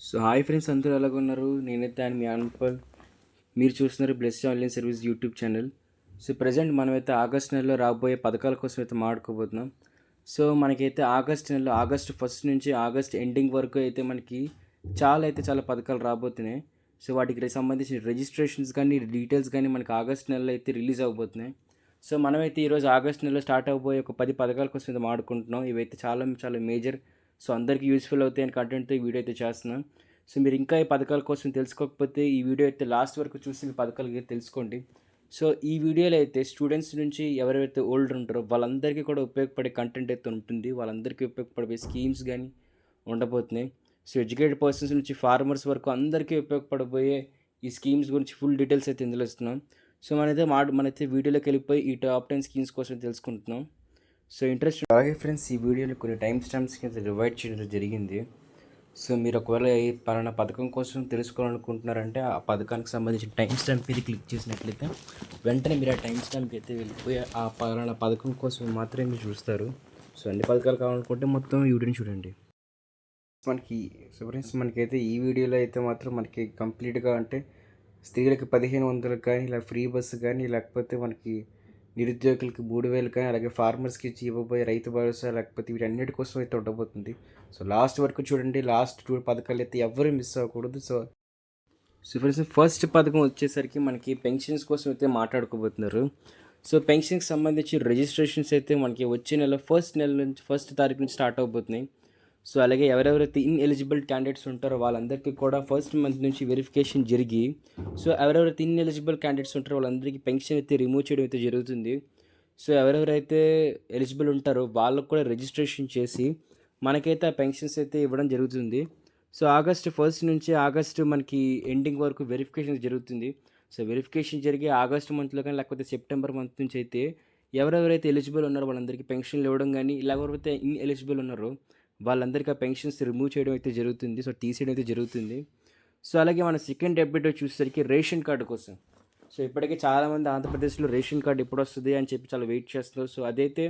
So hi friends, అందరూ ఎలాగున్నారు? నేనైతే ఆయన మీ అన్పల్. మీరు చూస్తున్నారు blessed online service YouTube channel. So present మనమైతే ఆగస్ట్ నెలలో రాబోయే పథకాల కోసం అయితే మాట్లాడుకోబోతున్నాం. సో మనకైతే ఆగస్ట్ నెలలో ఆగస్ట్ ఫస్ట్ నుంచి ఆగస్ట్ ఎండింగ్ వరకు అయితే మనకి చాలా పథకాలు రాబోతున్నాయి. సో వాటికి సంబంధించిన రిజిస్ట్రేషన్స్ కానీ డీటెయిల్స్ కానీ మనకి ఆగస్ట్ నెలలో అయితే రిలీజ్ అవబోతున్నాయి. సో మనమైతే ఈరోజు ఆగస్ట్ నెలలో స్టార్ట్ అవబోయే ఒక 10 పథకాల కోసం అయితే మాట్లాడుకుంటున్నాం. ఇవైతే చాలా మేజర్. సో అందరికీ యూస్ఫుల్ అవుతాయని కంటెంట్తో ఈ వీడియో అయితే చేస్తున్నాం. సో మీరు ఇంకా ఈ పథకాల కోసం తెలుసుకోకపోతే ఈ వీడియో అయితే లాస్ట్ వరకు చూసి ఈ పథకాలు అయితే తెలుసుకోండి. సో ఈ వీడియోలో అయితే స్టూడెంట్స్ నుంచి ఎవరైతే ఓల్డర్ ఉంటారో వాళ్ళందరికీ కూడా ఉపయోగపడే కంటెంట్ అయితే ఉంటుంది. వాళ్ళందరికీ ఉపయోగపడే స్కీమ్స్ కానీ ఉండబోతున్నాయి. సో ఎడ్యుకేటెడ్ పర్సన్స్ నుంచి ఫార్మర్స్ వరకు అందరికీ ఉపయోగపడబోయే ఈ స్కీమ్స్ గురించి ఫుల్ డీటెయిల్స్ అయితే ఇందులో ఇస్తున్నాం. సో మనైతే వీడియోలోకి వెళ్ళిపోయి ఈ టాప్ 10 స్కీమ్స్ కోసం తెలుసుకుంటున్నాం. సో ఇంట్రెస్ట్ అలాగే ఫ్రెండ్స్, ఈ వీడియోలో కొన్ని టైం స్టాంప్స్ కింద డివైడ్ చేయడం జరిగింది. సో మీరు ఒకవేళ ఈ పలానా పథకం కోసం తెలుసుకోవాలనుకుంటున్నారంటే ఆ పథకానికి సంబంధించిన టైం స్టాంప్ మీద క్లిక్ చేసినట్లయితే వెంటనే మీరు ఆ టైం స్టాంప్కి అయితే వెళ్ళిపోయి ఆ పలానా పథకం కోసం మాత్రమే మీరు చూస్తారు. సో అన్ని పథకాలు కావాలనుకుంటే మొత్తం వీడియోని చూడండి. మనకి సో ఫ్రెండ్స్, మనకైతే ఈ వీడియోలో అయితే మాత్రం మనకి కంప్లీట్గా అంటే స్త్రీలకి 1500 కానీ ఇలా ఫ్రీ బస్సు కానీ లేకపోతే మనకి నిరుద్యోగులకి 3000 కానీ అలాగే ఫార్మర్స్కి ఇవ్వబోయే రైతు భరోసా లేకపోతే వీటన్నిటి కోసం అయితే ఉండబోతుంది. సో లాస్ట్ వరకు చూడండి. లాస్ట్ 2 పథకాలు అయితే ఎవరు మిస్ అవ్వకూడదు. సో ఫ్రెండ్స్, ఫస్ట్ పథకం వచ్చేసరికి మనకి పెన్షన్స్ కోసం అయితే మాట్లాడుకోబోతున్నారు. సో పెన్షన్కి సంబంధించి రిజిస్ట్రేషన్స్ అయితే మనకి వచ్చే నెల ఫస్ట్ తారీఖు నుంచి స్టార్ట్ అవబోతున్నాయి. సో అలాగే ఎవరెవరైతే ఎలిజిబుల్ క్యాండిడేట్స్ ఉంటారో వాళ్ళందరికీ కూడా ఫస్ట్ మంత్ నుంచి వెరిఫికేషన్ జరిగి సో ఎవరెవరైతే ఎలిజిబుల్ క్యాండిడేట్స్ ఉంటారో వాళ్ళందరికీ పెన్షన్ అయితే రిమూవ్ చేయడం అయితే జరుగుతుంది. సో ఎవరెవరైతే ఎలిజిబుల్ ఉంటారో వాళ్ళకు కూడా రిజిస్ట్రేషన్ చేసి మనకైతే ఆ పెన్షన్స్ అయితే ఇవ్వడం జరుగుతుంది. సో ఆగస్ట్ ఫస్ట్ నుంచి ఆగస్టు మనకి ఎండింగ్ వరకు వెరిఫికేషన్ జరుగుతుంది. సో వెరిఫికేషన్ జరిగి ఆగస్ట్ మంత్లో కానీ లేకపోతే సెప్టెంబర్ మంత్ నుంచి అయితే ఎవరెవరైతే ఎలిజిబుల్ ఉన్నారో వాళ్ళందరికీ పెన్షన్లు ఇవ్వడం కానీ, ఇలా ఎవరైతే ఎలిజిబుల్ ఉన్నారో వాళ్ళందరికీ ఆ పెన్షన్స్ రిమూవ్ చేయడం అయితే జరుగుతుంది. సో తీసేయడం అయితే జరుగుతుంది. సో అలాగే మన సెకండ్ అప్డేట్ చూసేసరికి రేషన్ కార్డు కోసం. సో ఇప్పటికే చాలామంది ఆంధ్రప్రదేశ్లో రేషన్ కార్డు ఎప్పుడు వస్తుంది అని చెప్పి చాలా వెయిట్ చేస్తున్నారు. సో అదైతే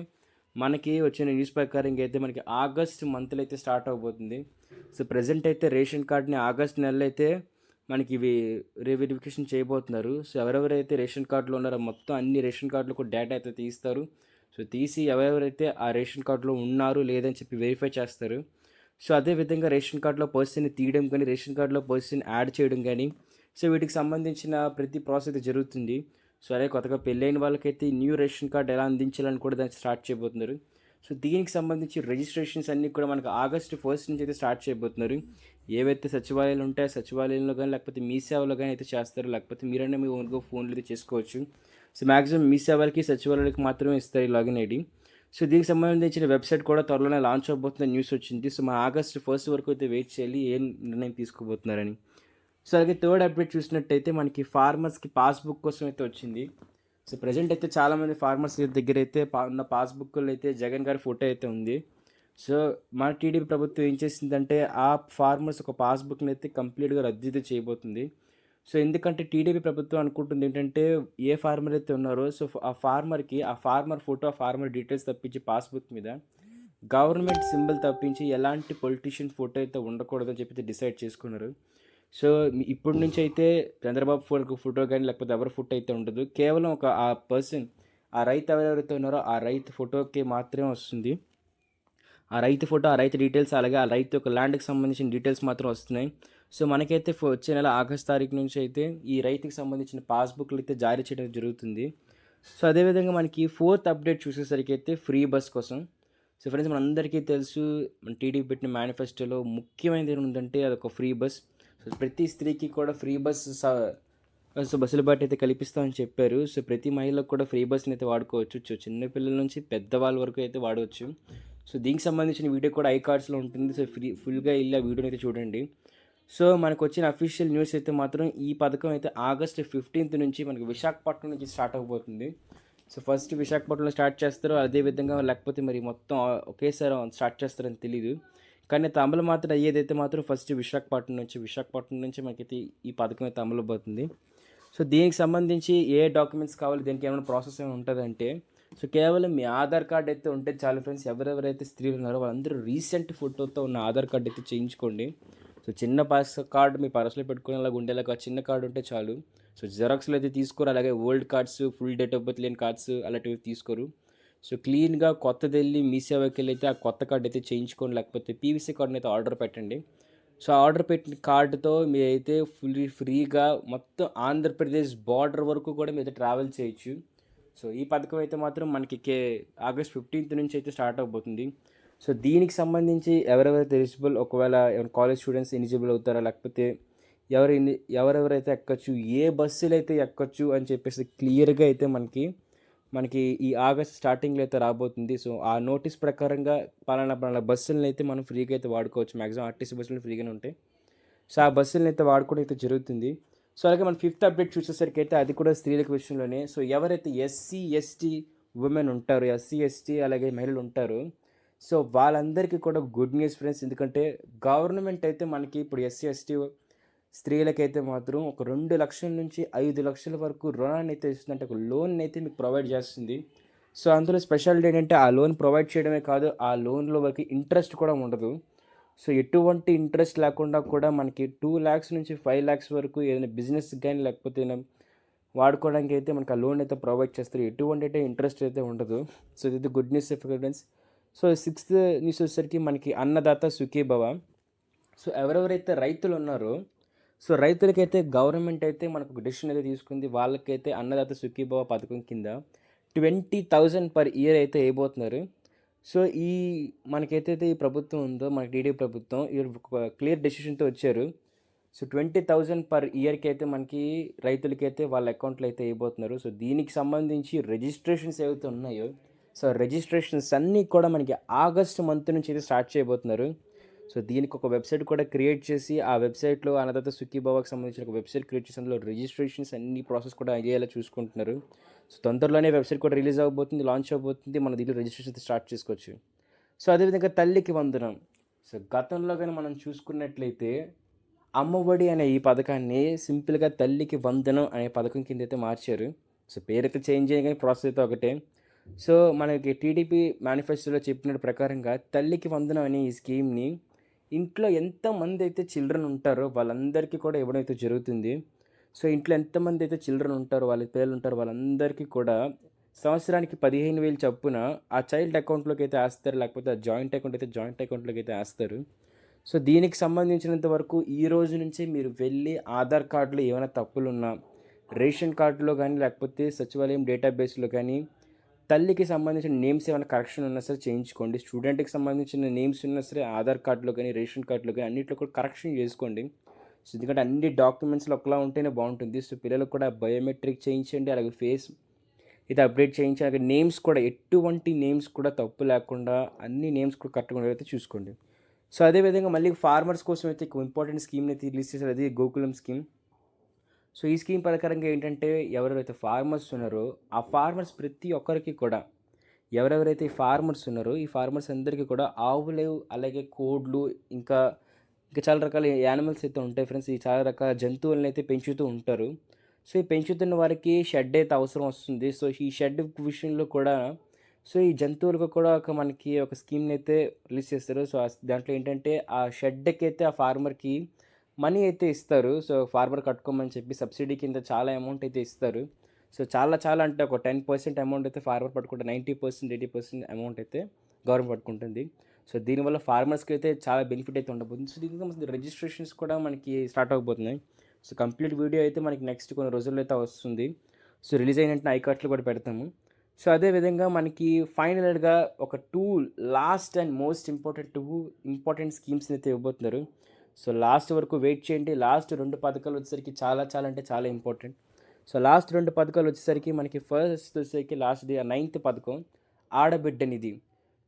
మనకి వచ్చిన న్యూస్ ప్రకారం అయితే మనకి ఆగస్ట్ మంత్లో అయితే స్టార్ట్ అవబోతుంది. సో ప్రజెంట్ అయితే రేషన్ కార్డ్ని ఆగస్ట్ నెలలో అయితే మనకి ఇవి వెరిఫికేషన్ చేయబోతున్నారు. సో ఎవరెవరైతే రేషన్ కార్డులో ఉన్నారో మొత్తం అన్ని రేషన్ కార్డులు కూడా డేటా అయితే తీస్తారు. సో తీసి ఎవరెవరైతే ఆ రేషన్ కార్డులో ఉన్నారు లేదని చెప్పి వెరిఫై చేస్తారు. సో అదేవిధంగా రేషన్ కార్డులో పర్సన్ని తీయడం కానీ రేషన్ కార్డులో పర్సన్ యాడ్ చేయడం కానీ సో వీటికి సంబంధించిన ప్రతి ప్రాసెస్ అయితే జరుగుతుంది. సో అలాగే కొత్తగా పెళ్ళైన వాళ్ళకైతే న్యూ రేషన్ కార్డు ఎలా అందించాలని కూడా దాన్ని స్టార్ట్ చేయబోతున్నారు. సో దీనికి సంబంధించి రిజిస్ట్రేషన్స్ అన్నీ కూడా మనకు ఆగస్ట్ ఫస్ట్ నుంచి అయితే స్టార్ట్ చేయబోతున్నారు. ఏవైతే సచివాలయాలు ఉంటాయో సచివాలయంలో కానీ లేకపోతే మీ సేవలో కానీ అయితే చేస్తారు. లేకపోతే మీరైనా మీ ఓన్గా ఫోన్లో అయితే చేసుకోవచ్చు. సో మ్యాక్సిమం మీ సేవలకి సచివాలయాలకి మాత్రమే ఇస్తారు ఈ లాగిన్ ఐడి. సో దీనికి సంబంధించిన వెబ్సైట్ కూడా త్వరలోనే లాంచ్ అవబోతున్న న్యూస్ వచ్చింది. సో మా ఆగస్ట్ ఫస్ట్ వరకు అయితే వెయిట్ చేయాలి ఏం నిర్ణయం తీసుకోబోతున్నారని. సో అలాగే థర్డ్ అప్డేట్ చూసినట్టయితే మనకి ఫార్మర్స్కి పాస్బుక్ కోసం అయితే వచ్చింది. సో ప్రజెంట్ అయితే చాలామంది ఫార్మర్స్ దగ్గర అయితే ఉన్న పాస్బుక్లో అయితే జగన్ గారి ఫోటో అయితే ఉంది. సో మన టీడీపీ ప్రభుత్వం ఏం చేసిందంటే ఆ ఫార్మర్స్ ఒక పాస్బుక్ని అయితే కంప్లీట్గా రద్దు అయితే చేయబోతుంది. సో ఎందుకంటే టీడీపీ ప్రభుత్వం అనుకుంటుంది ఏంటంటే ఏ ఫార్మర్ అయితే ఉన్నారో సో ఆ ఫార్మర్ ఫోటో ఫార్మర్ డీటెయిల్స్ తప్పించి పాస్బుక్ మీద గవర్నమెంట్ సింబల్ తప్పించి ఎలాంటి పొలిటీషియన్ ఫోటో అయితే ఉండకూడదని చెప్పి డిసైడ్ చేసుకున్నారు. సో ఇప్పటి నుంచి అయితే చంద్రబాబు ఫోటో కానీ లేకపోతే ఎవరి ఫోటో అయితే ఉండదు. కేవలం ఒక ఆ పర్సన్ ఆ రైతు ఎవరెవరైతే ఉన్నారో ఆ రైతు ఫోటోకి మాత్రమే వస్తుంది. ఆ రైతు ఫోటో, ఆ రైతు డీటెయిల్స్, అలాగే ఆ రైతు యొక్క ల్యాండ్కి సంబంధించిన డీటెయిల్స్ మాత్రం వస్తున్నాయి. సో మనకైతే వచ్చే నెల ఆగస్ట్ తారీఖు నుంచి అయితే ఈ రైతుకి సంబంధించిన పాస్బుక్లు అయితే జారీ చేయడం జరుగుతుంది. సో అదేవిధంగా మనకి ఫోర్త్ అప్డేట్ చూసేసరికి అయితే ఫ్రీ బస్ కోసం. సో ఫ్రెండ్స్, మనందరికీ తెలుసు మన టీడీపీ పెట్టిన మేనిఫెస్టోలో ముఖ్యమైనది ఏముందంటే అదొక ఫ్రీ బస్. సో ప్రతి స్త్రీకి కూడా ఫ్రీ బస్ బస్సుల బాట అయితే కల్పిస్తామని చెప్పారు. సో ప్రతి మహిళకు కూడా ఫ్రీ బస్ని అయితే వాడుకోవచ్చు. సో చిన్నపిల్లల నుంచి పెద్దవాళ్ళ వరకు అయితే వాడవచ్చు. సో దీనికి సంబంధించిన వీడియో కూడా ఐకార్డ్స్లో ఉంటుంది. సో ఫుల్గా వెళ్ళి ఆ వీడియోని అయితే చూడండి. సో మనకు వచ్చిన అఫీషియల్ న్యూస్ అయితే మాత్రం ఈ పథకం అయితే ఆగస్ట్ 15th నుంచి మనకి విశాఖపట్నం నుంచి స్టార్ట్ అవబోతుంది. సో ఫస్ట్ విశాఖపట్నంలో స్టార్ట్ చేస్తారు, అదేవిధంగా లేకపోతే మరి మొత్తం ఒకేసారి స్టార్ట్ చేస్తారని తెలీదు. కానీ అయితే అమలు మాత్రం అయ్యేదైతే మాత్రం ఫస్ట్ విశాఖపట్నం నుంచి మనకైతే ఈ పథకం అయితే అమలు అవుతుంది. సో దీనికి సంబంధించి ఏ డాక్యుమెంట్స్ కావాలి, దీనికి ఏమైనా ప్రాసెస్ ఏమైనా ఉంటుందంటే సో కేవలం మీ ఆధార్ కార్డ్ అయితే ఉంటే చాలు ఫ్రెండ్స్. ఎవరెవరైతే స్త్రీలు ఉన్నారో వాళ్ళందరూ రీసెంట్ ఫోటోతో ఉన్న ఆధార్ కార్డ్ అయితే చేయించుకోండి. సో చిన్న పాస్ కార్డ్ మీ పర్సులో పెట్టుకునేలాగా ఉండేలాగా చిన్న కార్డు ఉంటే చాలు. సో జిరాక్స్‌లు అయితే తీసుకోరు. అలాగే old cards, full date of birth లేని కార్డ్స్ అలాంటివి తీసుకోరు. సో క్లీన్‌గా కొత్తదెళ్ళి మీ సేవకెళ్ళైతే ఆ కొత్త కార్డ్ అయితే చేయించుకోండి. లేకపోతే పీవీసీ కార్డ్‌నైతే ఆర్డర్ పెట్టండి. సో ఆర్డర్ పెట్టిన కార్డ్‌తో మీరైతే ఫ్రీగా మొత్తం ఆంధ్రప్రదేశ్ బార్డర్ వరకు కూడా మీరైతే ట్రావెల్ చేయొచ్చు. సో ఈ పథకం అయితే మాత్రం మనకి ఆగస్ట్ 15th నుంచి అయితే స్టార్ట్ అవబోతుంది. సో దీనికి సంబంధించి ఎవరెవరైతే ఎలిజిబుల్, ఒకవేళ ఏమైనా కాలేజ్ స్టూడెంట్స్ ఎలిజిబుల్ అవుతారా, లేకపోతే ఎవరెవరైతే ఎక్కొచ్చు, ఏ బస్సులు అయితే ఎక్కొచ్చు అని చెప్పేసి క్లియర్గా అయితే మనకి ఈ ఆగస్ట్ స్టార్టింగ్లో అయితే రాబోతుంది. సో ఆ నోటీస్ ప్రకారంగా పలానా బస్సులను అయితే మనం ఫ్రీగా అయితే వాడుకోవచ్చు. మ్యాక్సిమం ఆర్టీసీ బస్సులు ఫ్రీగానే ఉంటాయి. సో ఆ బస్సులను అయితే వాడుకోవడం అయితే జరుగుతుంది. సో అలాగే మన 5th అప్డేట్ చూసేసరికి అయితే అది కూడా స్త్రీల విషయంలోనే. సో ఎవరైతే ఎస్సీ ఎస్టీ ఉమెన్ ఉంటారో, ఎస్సీ ఎస్టీ అలాగే మహిళలు ఉంటారో, సో వాళ్ళందరికీ కూడా గుడ్ న్యూస్ ఫ్రెండ్స్. ఎందుకంటే గవర్నమెంట్ అయితే మనకి ఇప్పుడు ఎస్సీ ఎస్టీ స్త్రీలకైతే మాత్రం ఒక 2 లక్షల నుంచి 5 లక్షల వరకు రుణాన్ని అయితే ఇస్తుంది. అంటే ఒక లోన్ అయితే మీకు ప్రొవైడ్ చేస్తుంది. సో అందులో స్పెషాలిటీ ఏంటంటే ఆ లోన్ ప్రొవైడ్ చేయడమే కాదు, ఆ లోన్లో వరకు ఇంట్రెస్ట్ కూడా ఉండదు. సో ఎటువంటి ఇంట్రెస్ట్ లేకుండా కూడా మనకి 2 lakhs నుంచి 5 lakhs వరకు ఏదైనా బిజినెస్ కానీ లేకపోతే ఏదైనా వాడుకోవడానికి అయితే మనకు ఆ లోన్ అయితే ప్రొవైడ్ చేస్తారు. ఎటువంటి అయితే ఇంట్రెస్ట్ అయితే ఉండదు. సో ఇది good news friends. So 6th news వచ్చేసరికి మనకి అన్నదాత సుఖీభవ. సో ఎవరెవరైతే రైతులు ఉన్నారో, సో రైతులకైతే గవర్నమెంట్ అయితే మనకు ఒక డెసిషన్ అయితే తీసుకుంది. వాళ్ళకైతే అన్నదాత సుఖీభవ పథకం కింద 20,000 per year అయితే వేయబోతున్నారు. సో మనకైతే ఈ ప్రభుత్వం ఉందో, మన టీడీపీ ప్రభుత్వం ఈ ఒక క్లియర్ డెసిషన్తో వచ్చారు. సో 20,000 per yearకి అయితే మనకి రైతులకైతే వాళ్ళ అకౌంట్లో అయితే వేయబోతున్నారు. సో దీనికి సంబంధించి రిజిస్ట్రేషన్స్ ఏవైతే ఉన్నాయో, సో రిజిస్ట్రేషన్స్ అన్నీ కూడా మనకి ఆగస్ట్ మంత్ నుంచి అయితే స్టార్ట్ చేయబోతున్నారు. సో దీనికి ఒక వెబ్సైట్ కూడా క్రియేట్ చేసి, ఆ వెబ్సైట్లో అన్నదాత సుఖీభవకి సంబంధించిన ఒక వెబ్సైట్ క్రియేట్ చేసి అందులో రిజిస్ట్రేషన్స్ అన్ని ప్రాసెస్ కూడా అయ్యేలా చూసుకుంటున్నారు. సో తొందరలోనే వెబ్సైట్ కూడా రిలీజ్ అవ్వబోతుంది, లాంచ్ అవ్వబోతుంది. మన దీంట్లో రిజిస్ట్రేషన్ స్టార్ట్ చేసుకోవచ్చు. సో అదేవిధంగా తల్లికి వందనం. సో గతంలో కానీ మనం చూసుకున్నట్లయితే అమ్మఒడి అనే ఈ పథకాన్ని సింపుల్గా తల్లికి వందనం అనే పథకం కింద అయితే మార్చారు. సో పేరైతే చేంజ్ అయ్యి కానీ ప్రాసెస్ అయితే ఒకటే. సో మనకి టీడీపీ మేనిఫెస్టోలో చెప్పిన ప్రకారంగా తల్లికి వందనం అనే ఈ స్కీమ్ని ఇంట్లో ఎంతమంది అయితే చిల్డ్రన్ ఉంటారో వాళ్ళందరికీ కూడా ఇవ్వడం అయితే జరుగుతుంది. సో ఇంట్లో ఎంతమంది అయితే చిల్డ్రన్ ఉంటారో, వాళ్ళ పిల్లలు ఉంటారో వాళ్ళందరికీ కూడా సంవత్సరానికి 15,000 చొప్పున ఆ చైల్డ్ అకౌంట్లోకి అయితే వేస్తారు. లేకపోతే ఆ జాయింట్ అకౌంట్ అయితే జాయింట్ అకౌంట్లోకి అయితే వేస్తారు. సో దీనికి సంబంధించినంత వరకు ఈ రోజు నుంచే మీరు వెళ్ళి ఆధార్ కార్డులో ఏమైనా తప్పులున్నా, రేషన్ కార్డులో కానీ లేకపోతే సచివాలయం డేటాబేస్లో కానీ తల్లికి సంబంధించిన నేమ్స్ ఏమైనా కరెక్షన్ ఉన్నా సరే చేయించుకోండి. స్టూడెంట్కి సంబంధించిన నేమ్స్ ఉన్నా సరే ఆధార్ కార్డులో కానీ రేషన్ కార్డులో కానీ అన్నింటిలో కూడా కరెక్షన్ చేసుకోండి. సో ఎందుకంటే అన్ని డాక్యుమెంట్స్లో ఒకలా ఉంటేనే బాగుంటుంది. సో పిల్లలకు కూడా బయోమెట్రిక్ చేయించండి, అలాగే ఫేస్ ఇది అప్డేట్ చేయించి, అలాగే నేమ్స్ కూడా ఎటువంటి నేమ్స్ కూడా తప్పు లేకుండా అన్ని నేమ్స్ కూడా కరెక్ట్గా అయితే చూసుకోండి. సో అదేవిధంగా మళ్ళీ ఫార్మర్స్ కోసం అయితే ఇంపార్టెంట్ స్కీమ్ని అయితే రిలీజ్ చేశారు, అది గోకులం స్కీమ్. సో ఈ స్కీమ్ ప్రకారంగా ఏంటంటే ఎవరెవరైతే ఫార్మర్స్ ఉన్నారో ఆ ఫార్మర్స్ ప్రతి ఒక్కరికి కూడా, ఎవరెవరైతే ఫార్మర్స్ ఉన్నారో ఈ ఫార్మర్స్ అందరికీ కూడా ఆవులు, అలాగే కోడ్లు, ఇంకా చాలా రకాల యానిమల్స్ అయితే ఉంటాయి ఫ్రెండ్స్. ఈ చాలా రకాల జంతువులను అయితే పెంచుతూ ఉంటారు. సో ఈ పెంచుతున్న వారికి షెడ్ అయితే అవసరం వస్తుంది. సో ఈ షెడ్ విషయంలో కూడా సో ఈ జంతువులకు కూడా మనకి ఒక స్కీమ్ని అయితే రిలీజ్ చేస్తారు. సో దాంట్లో ఏంటంటే ఆ షెడ్కి అయితే ఆ ఫార్మర్కి మనీ అయితే ఇస్తారు. సో ఫార్మర్ కట్టుకోమని చెప్పి సబ్సిడీ కింద చాలా అమౌంట్ అయితే ఇస్తారు. సో చాలా అంటే ఒక 10% అమౌంట్ అయితే ఫార్మర్ పట్టుకుంటే 90%, 80% అమౌంట్ అయితే గవర్నమెంట్ పట్టుకుంటుంది. సో దీనివల్ల ఫార్మర్స్కి అయితే చాలా బెనిఫిట్ అయితే ఉండబోతుంది. సో దీనికి రిజిస్ట్రేషన్స్ కూడా మనకి స్టార్ట్ అవబోతున్నాయి. సో కంప్లీట్ వీడియో అయితే మనకి నెక్స్ట్ కొన్ని రోజుల్లో అయితే వస్తుంది. సో రిలీజ్ అయినట్టు ఐకార్డ్స్లో కూడా పెడతాము. సో అదేవిధంగా మనకి ఫైనల్గా ఒక లాస్ట్ అండ్ మోస్ట్ ఇంపార్టెంట్ స్కీమ్స్ని అయితే ఇవ్వబోతున్నారు. సో లాస్ట్ వరకు వెయిట్ చేయండి. లాస్ట్ 2 పథకాలు వచ్చేసరికి చాలా అంటే చాలా ఇంపార్టెంట్. సో లాస్ట్ 2 పథకాలు వచ్చేసరికి మనకి ఫస్ట్ వచ్చేసరికి లాస్ట్ది 9th పథకం ఆడబిడ్డ నిధి.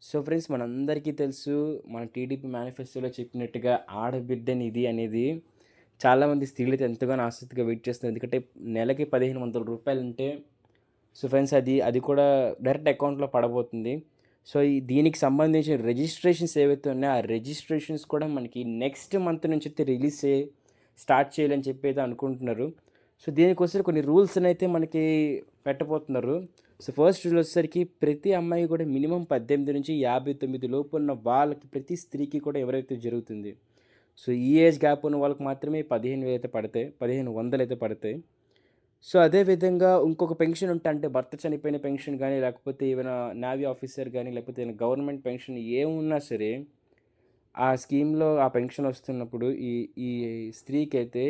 సో ఫ్రెండ్స్ మనందరికీ తెలుసు, మన టీడీపీ మేనిఫెస్టోలో చెప్పినట్టుగా ఆడబిడ్డ నిధి అనేది చాలామంది స్త్రీలు అయితే ఎంతగానో ఆసక్తిగా వెయిట్ చేస్తున్నారు. ఎందుకంటే నెలకి 1,500 రూపాయలు ఉంటే సో ఫ్రెండ్స్ అది కూడా డైరెక్ట్ అకౌంట్లో పడబోతుంది. సో దీనికి సంబంధించిన రిజిస్ట్రేషన్స్ ఏవైతే ఉన్నాయో ఆ రిజిస్ట్రేషన్స్ కూడా మనకి నెక్స్ట్ మంత్ నుంచి అయితే స్టార్ట్ చేయాలని చెప్పి అయితే అనుకుంటున్నారు. సో దీనికోసం కొన్ని రూల్స్ అయితే మనకి పెట్టబోతున్నారు. సో ఫస్ట్ రూల్ వచ్చేసరికి ప్రతి అమ్మాయి కూడా మినిమం 18 నుంచి 59 లోపు ఉన్న వాళ్ళకి, ప్రతి స్త్రీకి కూడా ఎవరైతే జరుగుతుంది. సో ఈ ఏజ్ గ్యాప్ ఉన్న వాళ్ళకి మాత్రమే 15,000 అయితే పడతాయి, 1,500 అయితే పడతాయి. సో అదే విధంగా ఇంకొక పెన్షన్ ఉంటే అంటే భర్త చనిపోయిన పెన్షన్ గానీ, లేకపోతే ఏమైనా నేవీ ఆఫీసర్ గానీ, లేకపోతే ఏమైనా గవర్నమెంట్ పెన్షన్ ఏమున్నా సరే, ఆ స్కీమ్‌లో ఆ పెన్షన్ వస్తున్నప్పుడు ఈ ఈ స్త్రీకైతే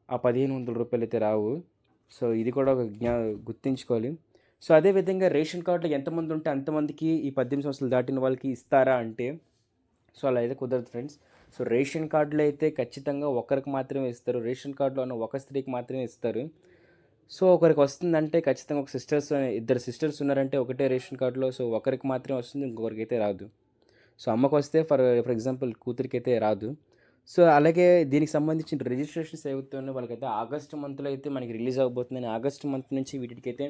ఆ రూ. 1,500 అయితే రావు. సో ఇది కూడా ఒక గుర్తుంచుకోవాలి. సో అదే విధంగా రేషన్ కార్డ్‌లో ఎంతమంది ఉంటే అంతమందికి ఈ 18 సంవత్సరాలు దాటిన వాళ్ళకి ఇస్తారా అంటే, సో అలా అయితే కుదరదు ఫ్రెండ్స్. సో రేషన్ కార్డులో అయితే ఖచ్చితంగా ఒకరికి మాత్రమే ఇస్తారు. రేషన్ కార్డులో ఉన్న ఒక స్త్రీకి మాత్రమే ఇస్తారు. సో ఒకరికి వస్తుందంటే ఖచ్చితంగా ఒక ఇద్దరు సిస్టర్స్ ఉన్నారంటే ఒకటే రేషన్ కార్డులో, సో ఒకరికి మాత్రమే వస్తుంది, ఇంకొకరికైతే రాదు. సో అమ్మకొస్తే ఫర్ ఎగ్జాంపుల్ కూతురికైతే రాదు. సో అలాగే దీనికి సంబంధించిన రిజిస్ట్రేషన్స్ ఏవైతే ఉన్నాయో వాళ్ళకైతే ఆగస్ట్ మంత్లో అయితే మనకి రిలీజ్ అవ్వబోతుందని, ఆగస్ట్ మంత్ నుంచి వీటికైతే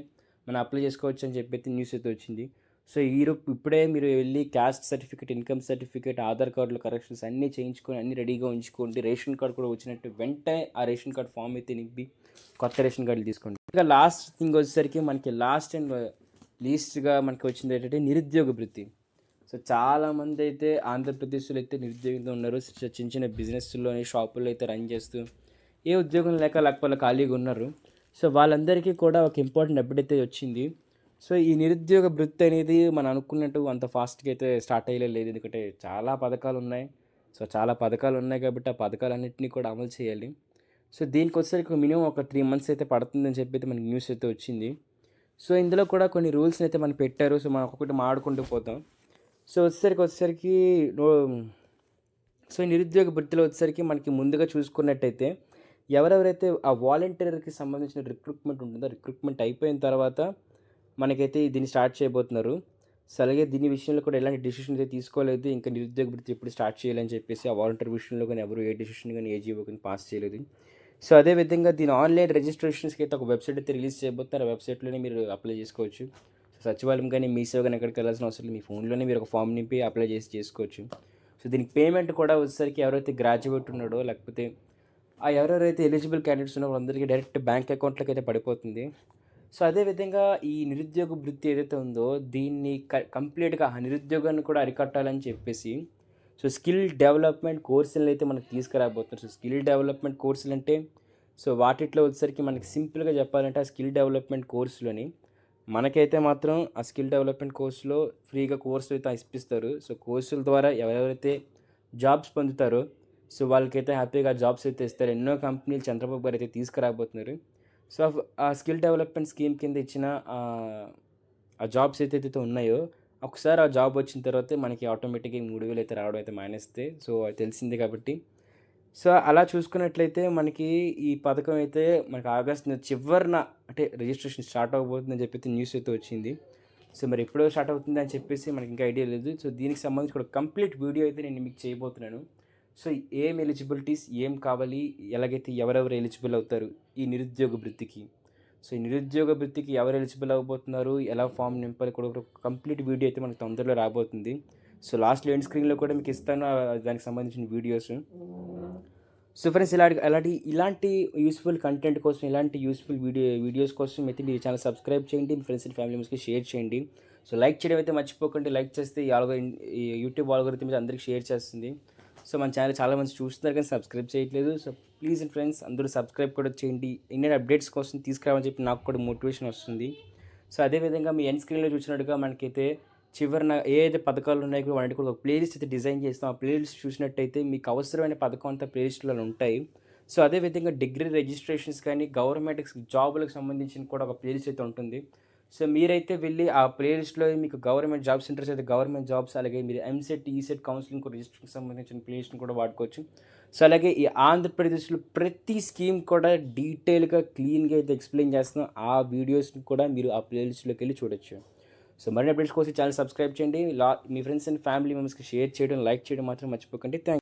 మనం అప్లై చేసుకోవచ్చు అని చెప్పి న్యూస్ అయితే వచ్చింది. సో ఇప్పుడే మీరు వెళ్ళి caste certificate, income certificate, Aadhaar కార్డులో కరెక్షన్స్ అన్నీ చేయించుకొని అన్నీ రెడీగా ఉంచుకోండి. రేషన్ కార్డు కూడా వచ్చినట్టు వెంటనే ఆ రేషన్ కార్డు ఫామ్ అయితే నింపి కొత్త రేషన్ కార్డులు తీసుకోండి. ఇంకా లాస్ట్ థింగ్ వచ్చేసరికి మనకి లాస్ట్ అండ్ లీస్ట్గా మనకి వచ్చింది ఏంటంటే నిరుద్యోగ భృతి. సో చాలామంది అయితే ఆంధ్రప్రదేశ్లో అయితే నిరుద్యోగంతో ఉన్నారు. చిన్న చిన్న బిజినెస్లోని షాపుల్లో అయితే రన్ చేస్తూ ఏ ఉద్యోగం లేకపోతే ఖాళీగా ఉన్నారు. సో వాళ్ళందరికీ కూడా ఒక ఇంపార్టెంట్ అప్డేట్ అయితే వచ్చింది. సో ఈ నిరుద్యోగ భృతి అనేది మనం అనుకున్నట్టు అంత ఫాస్ట్గా అయితే స్టార్ట్ అయ్యలేదు. ఎందుకంటే చాలా పథకాలు ఉన్నాయి. సో చాలా పథకాలు ఉన్నాయి కాబట్టి ఆ పథకాలన్నింటినీ కూడా అమలు చేయాలి. సో దీనికి వచ్చేసరికి మినిమం ఒక 3 months అయితే పడుతుందని చెప్పి అయితే మనకి న్యూస్ అయితే వచ్చింది. సో ఇందులో కూడా కొన్ని రూల్స్ని అయితే మనం పెట్టారు. సో మనం ఒక్కొక్కటి మాడుకుంటూ పోతాం. సో వచ్చేసరికి సో నిరుద్యోగ భృతిలో వచ్చేసరికి మనకి ముందుగా చూసుకున్నట్టయితే ఎవరెవరైతే ఆ వాలంటీర్కి సంబంధించిన రిక్రూట్మెంట్ ఉంటుందో, రిక్రూట్మెంట్ అయిపోయిన తర్వాత మనకైతే దీన్ని స్టార్ట్ చేయబోతున్నారు. సో అలాగే దీని విషయంలో కూడా ఎలాంటి డెసిషన్స్ అయితే తీసుకోలేదు. ఇంకా నిరుద్యోగ భృతి ఎప్పుడు స్టార్ట్ చేయాలని చెప్పేసి ఆ వాలంటీర్ విషయంలో కానీ ఎవరు ఏ డెసిషన్ కానీ ఏ జీవో కానీ పాస్ చేయలేదు. సో అదేవిధంగా దీని ఆన్లైన్ రిజిస్ట్రేషన్స్కి అయితే ఒక వెబ్సైట్ అయితే రిలీజ్ చేయబోతున్నారు. ఆ వెబ్సైట్లోనే మీరు అప్లై చేసుకోవచ్చు. సచివాలయం కానీ మీ సేవ కానీ ఎక్కడికి వెళ్ళాల్సిన అవసరం లేదు. మీ ఫోన్లోనే మీరు ఒక ఫామ్ నింపి అప్లై చేసుకోవచ్చు. సో దీనికి పేమెంట్ కూడా వచ్చేసరికి ఎవరైతే గ్రాడ్యుయేట్ ఉన్నాడో, లేకపోతే ఎవరెవరైతే ఎలిజిబుల్ క్యాండిడేట్స్ ఉన్నారో వాళ్ళందరికీ డైరెక్ట్ బ్యాంక్ అకౌంట్లోకి అయితే పడిపోతుంది. సో అదేవిధంగా ఈ నిరుద్యోగ వృత్తి ఏదైతే ఉందో దీన్ని కంప్లీట్గా ఆ నిరుద్యోగాన్ని కూడా అరికట్టాలని చెప్పేసి సో స్కిల్ డెవలప్మెంట్ కోర్సులను అయితే మనకు తీసుకురాబోతున్నారు. సో స్కిల్ డెవలప్మెంట్ కోర్సులు అంటే సో వాటిలో వచ్చేసరికి మనకి సింపుల్గా చెప్పాలంటే ఆ స్కిల్ డెవలప్మెంట్ కోర్సులోని మనకైతే మాత్రం ఆ స్కిల్ డెవలప్మెంట్ కోర్సులో ఫ్రీగా కోర్సులు అయితే ఇప్పిస్తారు. సో కోర్సుల ద్వారా ఎవరెవరైతే జాబ్స్ పొందుతారో సో వాళ్ళకైతే హ్యాపీగా జాబ్స్ అయితే ఇస్తారు. ఎన్నో కంపెనీలు చంద్రబాబు గారు అయితే తీసుకురాబోతున్నారు. సో ఆ స్కిల్ డెవలప్మెంట్ స్కీమ్ కింద ఇచ్చిన ఆ జాబ్స్ ఏదైతే ఉన్నాయో ఒకసారి ఆ జాబ్ వచ్చిన తర్వాత మనకి ఆటోమేటిక్గా 3,000 అయితే రావడం అయితే మానేస్తే సో అది తెలిసిందే కాబట్టి సో అలా చూసుకున్నట్లయితే మనకి ఈ పథకం అయితే మనకి ఆగస్టు చివరిన అంటే రిజిస్ట్రేషన్ స్టార్ట్ అవ్వబోతుందని చెప్పి న్యూస్ అయితే వచ్చింది. సో మరి ఎప్పుడో స్టార్ట్ అవుతుంది అని చెప్పేసి మనకి ఇంకా ఐడియా లేదు. సో దీనికి సంబంధించి కూడా కంప్లీట్ వీడియో అయితే నేను మీకు చేయబోతున్నాను. సో ఏం ఎలిజిబిలిటీస్ ఏం కావాలి, ఎలాగైతే ఎవరెవరు ఎలిజిబుల్ అవుతారు ఈ నిరుద్యోగ వృత్తికి, సో ఈ నిరుద్యోగ వృత్తికి ఎవరు ఎలిజిబుల్ అవ్వబోతున్నారు, ఎలా ఫామ్ నింపాలి కూడా ఒక కంప్లీట్ వీడియో అయితే మనకు తొందరలో రాబోతుంది. సో లాస్ట్లో ఎండ్ స్క్రీన్లో కూడా మీకు ఇస్తాను దానికి సంబంధించిన వీడియోస్. సో ఫ్రెండ్స్ ఇలాంటి యూస్ఫుల్ కంటెంట్ కోసం, ఇలాంటి యూస్ఫుల్ వీడియోస్ కోసం అయితే మీరు ఛానల్ సబ్స్క్రైబ్ చేయండి, మీ ఫ్రెండ్స్ అండ్ ఫ్యామిలీ మెంబర్స్కి షేర్ చేయండి. సో లైక్ చేయడం అయితే మర్చిపోకండి. లైక్ చేస్తే ఈ యూట్యూబ్ ఆల్గోరిథం మీద అందరికీ షేర్ చేస్తుంది. సో మన ఛానల్ చాలామంది చూస్తున్నారు కానీ సబ్స్క్రైబ్ చేయట్లేదు. సో ప్లీజ్ అండ్ ఫ్రెండ్స్ అందరూ సబ్స్క్రైబ్ కూడా చేయండి. ఇండియన్ అప్డేట్స్ కోసం తీసుకురావని చెప్పి నాకు కూడా మోటివేషన్ వస్తుంది. సో అదేవిధంగా మీ ఎండ్ స్క్రీన్లో చూసినట్టుగా మనకైతే చివరిన ఏదైతే పథకాలు ఉన్నాయో వాటికి కూడా ఒక ప్లేలిస్ట్ అయితే డిజైన్ చేస్తాం. ఆ ప్లేలిస్ట్ చూసినట్టయితే మీకు అవసరమైన పథకం అంతా ప్లేలిస్ట్లో ఉంటాయి. సో అదేవిధంగా డిగ్రీ రిజిస్ట్రేషన్స్ కానీ గవర్నమెంట్ జాబులకు సంబంధించిన కూడా ఒక ప్లేలిస్ట్ అయితే ఉంటుంది. సో మీరైతే వెళ్ళి ఆ ప్లేలిస్ట్లో మీకు గవర్నమెంట్ జాబ్స్ ఇంట్రెస్ట్ అయితే గవర్నమెంట్ జాబ్స్, అలాగే మీరు ఎంసెట్, ఈసెట్ కౌన్సిలింగ్ రిజిస్ట్రేషన్కి సంబంధించిన ప్లేలిస్ట్ని కూడా వాడుకోవచ్చు. సో అలాగే ఈ ఆంధ్రప్రదేశ్లో ప్రతి స్కీమ్ కూడా డీటెయిల్గా క్లీన్గా అయితే ఎక్స్ప్లెయిన్ చేస్తున్నాం. ఆ వీడియోస్ని కూడా మీరు ఆ ప్లేలిస్ట్లోకి వెళ్ళి చూడొచ్చు. సో మరిన్ని అప్డేట్స్ కోసం ఛానల్ సబ్స్క్రైబ్ చేయండి. మీ ఫ్రెండ్స్ అండ్ ఫ్యామిలీ మెంబర్స్కి షేర్ చేయడం, లైక్ చేయడం మాత్రం మర్చిపోకండి. థ్యాంక్